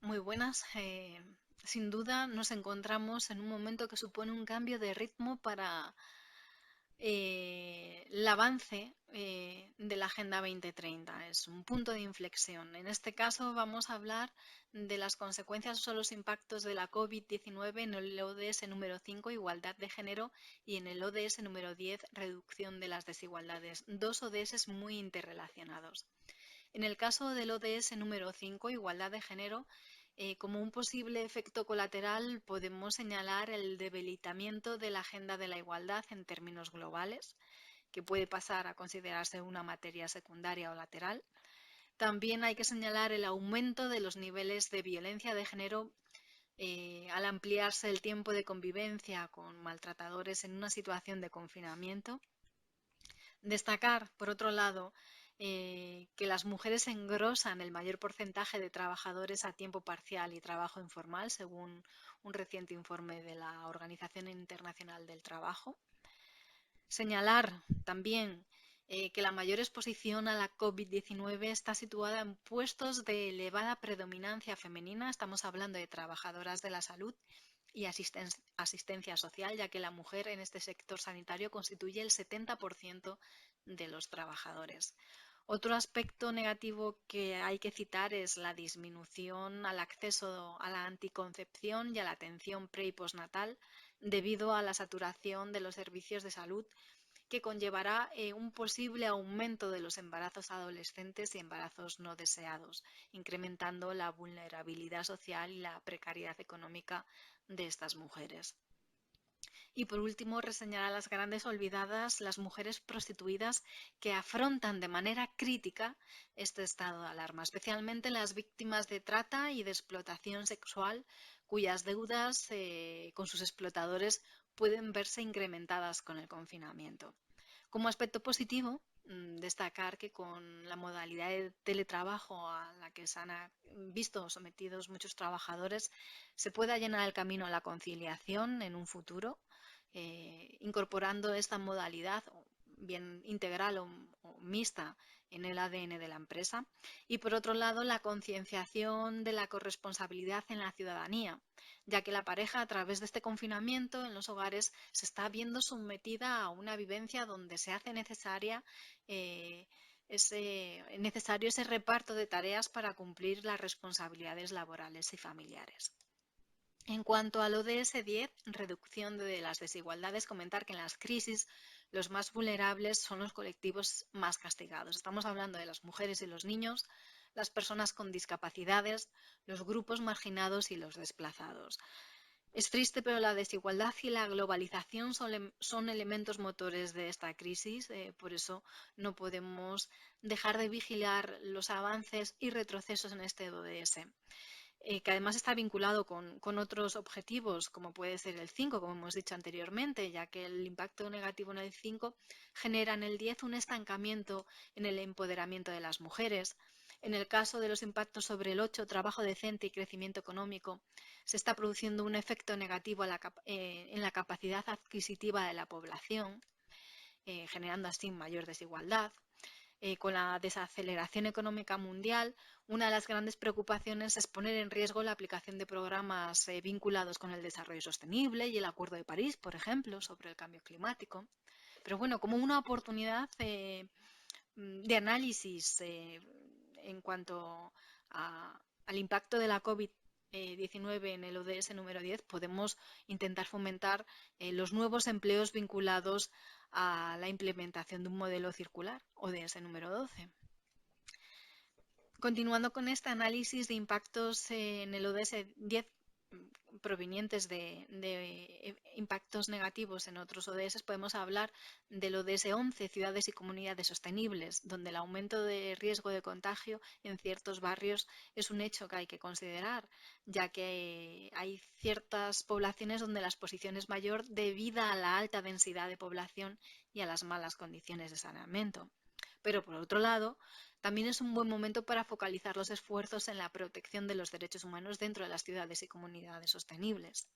Muy buenas. Sin duda nos encontramos en un momento que supone un cambio de ritmo para el avance de la Agenda 2030. Es un punto de inflexión. En este caso vamos a hablar de las consecuencias o los impactos de la COVID-19 en el ODS número 5, igualdad de género, y en el ODS número 10, reducción de las desigualdades. Dos ODS muy interrelacionados. En el caso del ODS número 5, igualdad de género, como un posible efecto colateral podemos señalar el debilitamiento de la agenda de la igualdad en términos globales, que puede pasar a considerarse una materia secundaria o lateral. También hay que señalar el aumento de los niveles de violencia de género al ampliarse el tiempo de convivencia con maltratadores en una situación de confinamiento. Destacar, por otro lado, que las mujeres engrosan el mayor porcentaje de trabajadores a tiempo parcial y trabajo informal, según un reciente informe de la Organización Internacional del Trabajo. Señalar también que la mayor exposición a la COVID-19 está situada en puestos de elevada predominancia femenina. Estamos hablando de trabajadoras de la salud y asistencia social, ya que la mujer en este sector sanitario constituye el 70% de los trabajadores. Otro aspecto negativo que hay que citar es la disminución al acceso a la anticoncepción y a la atención pre y postnatal debido a la saturación de los servicios de salud, que conllevará un posible aumento de los embarazos adolescentes y embarazos no deseados, incrementando la vulnerabilidad social y la precariedad económica de estas mujeres. Y por último, reseñar a las grandes olvidadas, las mujeres prostituidas que afrontan de manera crítica este estado de alarma, especialmente las víctimas de trata y de explotación sexual, cuyas deudas con sus explotadores pueden verse incrementadas con el confinamiento. Como aspecto positivo, destacar que con la modalidad de teletrabajo a la que se han visto sometidos muchos trabajadores, se pueda llenar el camino a la conciliación en un futuro, incorporando esta modalidad bien integral o mixta en el ADN de la empresa. Y por otro lado, la concienciación de la corresponsabilidad en la ciudadanía, ya que la pareja, a través de este confinamiento en los hogares, se está viendo sometida a una vivencia donde se hace eh, necesario ese reparto de tareas para cumplir las responsabilidades laborales y familiares. En cuanto al ODS 10, reducción de las desigualdades, comentar que en las crisis los más vulnerables son los colectivos más castigados. Estamos hablando de las mujeres y los niños, las personas con discapacidades, los grupos marginados y los desplazados. Es triste, pero la desigualdad y la globalización son elementos motores de esta crisis, por eso no podemos dejar de vigilar los avances y retrocesos en este ODS, que además está vinculado con otros objetivos, como puede ser el 5, como hemos dicho anteriormente, ya que el impacto negativo en el 5 genera en el 10 un estancamiento en el empoderamiento de las mujeres. En el caso de los impactos sobre el 8, trabajo decente y crecimiento económico, se está produciendo un efecto negativo en la capacidad adquisitiva de la población, generando así mayor desigualdad. Con la desaceleración económica mundial, una de las grandes preocupaciones es poner en riesgo la aplicación de programas vinculados con el desarrollo sostenible y el Acuerdo de París, por ejemplo, sobre el cambio climático. Pero bueno, como una oportunidad de análisis en cuanto al impacto de la COVID-19 en el ODS número 10, podemos intentar fomentar los nuevos empleos vinculados a la implementación de un modelo circular, ODS número 12. Continuando con este análisis de impactos en el ODS 10 provenientes de impactos negativos en otros ODS, podemos hablar del ODS 11, ciudades y comunidades sostenibles, donde el aumento de riesgo de contagio en ciertos barrios es un hecho que hay que considerar, ya que hay ciertas poblaciones donde la exposición es mayor debido a la alta densidad de población y a las malas condiciones de saneamiento. Pero por otro lado, también es un buen momento para focalizar los esfuerzos en la protección de los derechos humanos dentro de las ciudades y comunidades sostenibles.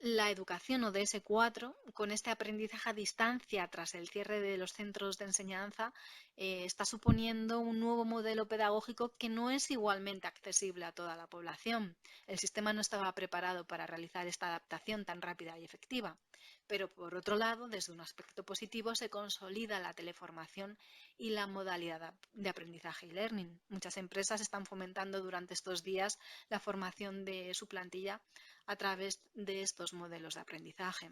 La educación ODS 4, con este aprendizaje a distancia tras el cierre de los centros de enseñanza, está suponiendo un nuevo modelo pedagógico que no es igualmente accesible a toda la población. El sistema no estaba preparado para realizar esta adaptación tan rápida y efectiva. Pero por otro lado, desde un aspecto positivo, se consolida la teleformación y la modalidad de aprendizaje y learning. Muchas empresas están fomentando durante estos días la formación de su plantilla a través de estos modelos de aprendizaje.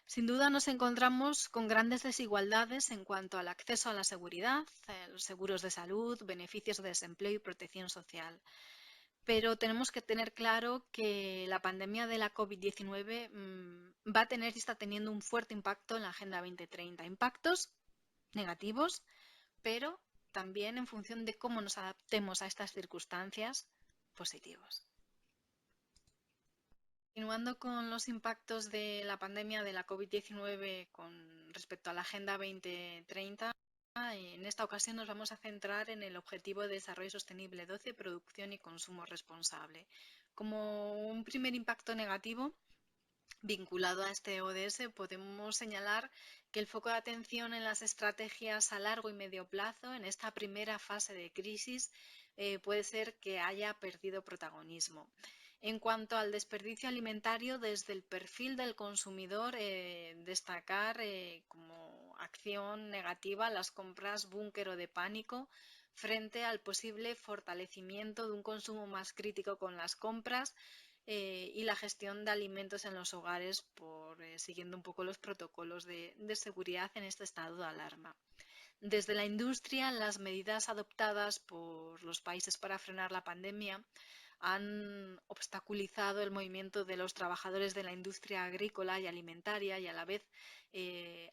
Sin duda nos encontramos con grandes desigualdades en cuanto al acceso a la seguridad, los seguros de salud, beneficios de desempleo y protección social. Pero tenemos que tener claro que la pandemia de la COVID-19 va a tener y está teniendo un fuerte impacto en la Agenda 2030. Impactos negativos, pero también en función de cómo nos adaptemos a estas circunstancias, positivos. Continuando con los impactos de la pandemia de la COVID-19 con respecto a la Agenda 2030, en esta ocasión nos vamos a centrar en el Objetivo de Desarrollo Sostenible 12, Producción y Consumo Responsable. Como un primer impacto negativo vinculado a este ODS, podemos señalar que el foco de atención en las estrategias a largo y medio plazo en esta primera fase de crisis puede ser que haya perdido protagonismo. En cuanto al desperdicio alimentario, desde el perfil del consumidor, destacar como acción negativa las compras búnker o de pánico frente al posible fortalecimiento de un consumo más crítico con las compras y la gestión de alimentos en los hogares siguiendo un poco los protocolos de seguridad en este estado de alarma. Desde la industria, las medidas adoptadas por los países para frenar la pandemia han obstaculizado el movimiento de los trabajadores de la industria agrícola y alimentaria y a la vez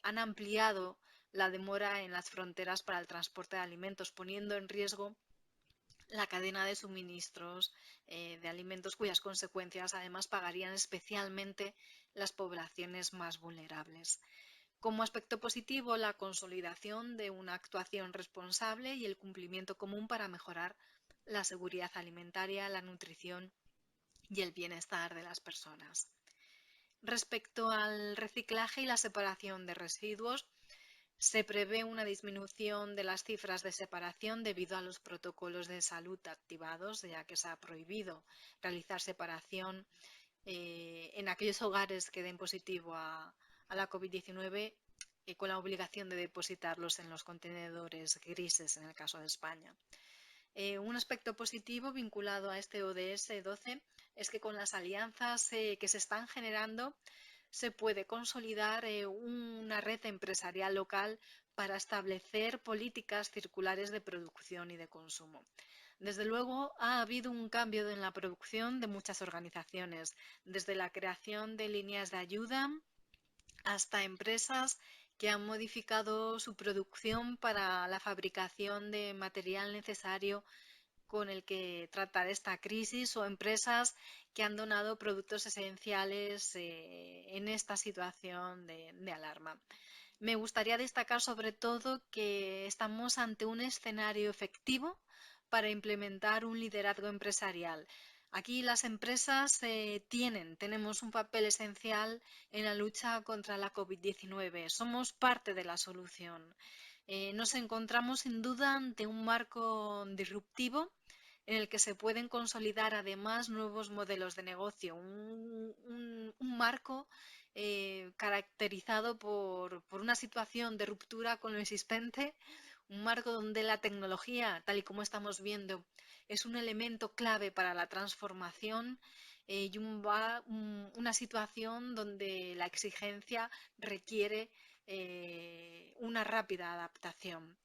han ampliado la demora en las fronteras para el transporte de alimentos, poniendo en riesgo la cadena de suministros de alimentos cuyas consecuencias además pagarían especialmente las poblaciones más vulnerables. Como aspecto positivo, la consolidación de una actuación responsable y el cumplimiento común para mejorar la seguridad alimentaria, la nutrición y el bienestar de las personas. Respecto al reciclaje y la separación de residuos, se prevé una disminución de las cifras de separación debido a los protocolos de salud activados, ya que se ha prohibido realizar separación en aquellos hogares que den positivo a la COVID-19 con la obligación de depositarlos en los contenedores grises en el caso de España. Un aspecto positivo vinculado a este ODS 12 es que con las alianzas que se están generando se puede consolidar una red empresarial local para establecer políticas circulares de producción y de consumo. Desde luego, ha habido un cambio en la producción de muchas organizaciones, desde la creación de líneas de ayuda hasta empresas que han modificado su producción para la fabricación de material necesario con el que tratar esta crisis o empresas que han donado productos esenciales en esta situación de alarma. Me gustaría destacar sobre todo que estamos ante un escenario efectivo para implementar un liderazgo empresarial. Aquí las empresas tenemos un papel esencial en la lucha contra la COVID-19. Somos parte de la solución. Nos encontramos sin duda ante un marco disruptivo en el que se pueden consolidar además nuevos modelos de negocio, un marco caracterizado por una situación de ruptura con lo existente, un marco donde la tecnología, tal y como estamos viendo, es un elemento clave para la transformación y una situación donde la exigencia requiere una rápida adaptación.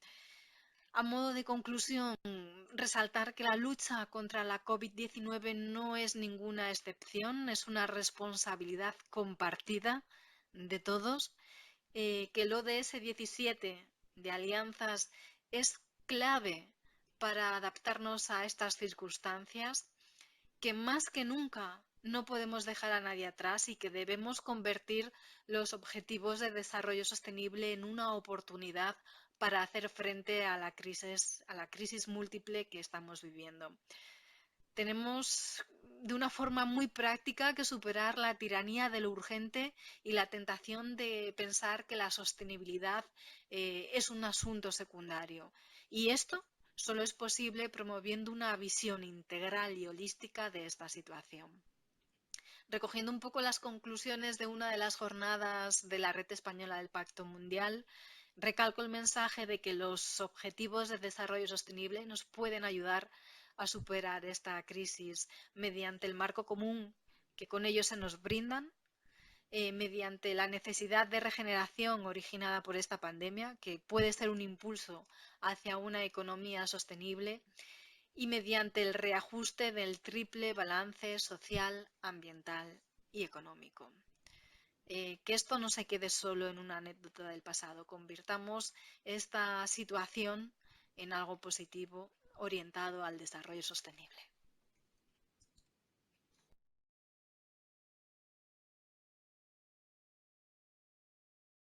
A modo de conclusión, resaltar que la lucha contra la COVID-19 no es ninguna excepción, es una responsabilidad compartida de todos, que el ODS 17 de alianzas es clave para adaptarnos a estas circunstancias, que más que nunca no podemos dejar a nadie atrás y que debemos convertir los objetivos de desarrollo sostenible en una oportunidad para hacer frente a la crisis múltiple que estamos viviendo. Tenemos de una forma muy práctica que superar la tiranía de lo urgente y la tentación de pensar que la sostenibilidad es un asunto secundario. Y esto solo es posible promoviendo una visión integral y holística de esta situación. Recogiendo un poco las conclusiones de una de las jornadas de la Red Española del Pacto Mundial, recalco el mensaje de que los objetivos de desarrollo sostenible nos pueden ayudar a superar esta crisis mediante el marco común que con ellos se nos brindan, mediante la necesidad de regeneración originada por esta pandemia, que puede ser un impulso hacia una economía sostenible, y mediante el reajuste del triple balance social, ambiental y económico. Que esto no se quede solo en una anécdota del pasado, convirtamos esta situación en algo positivo orientado al desarrollo sostenible.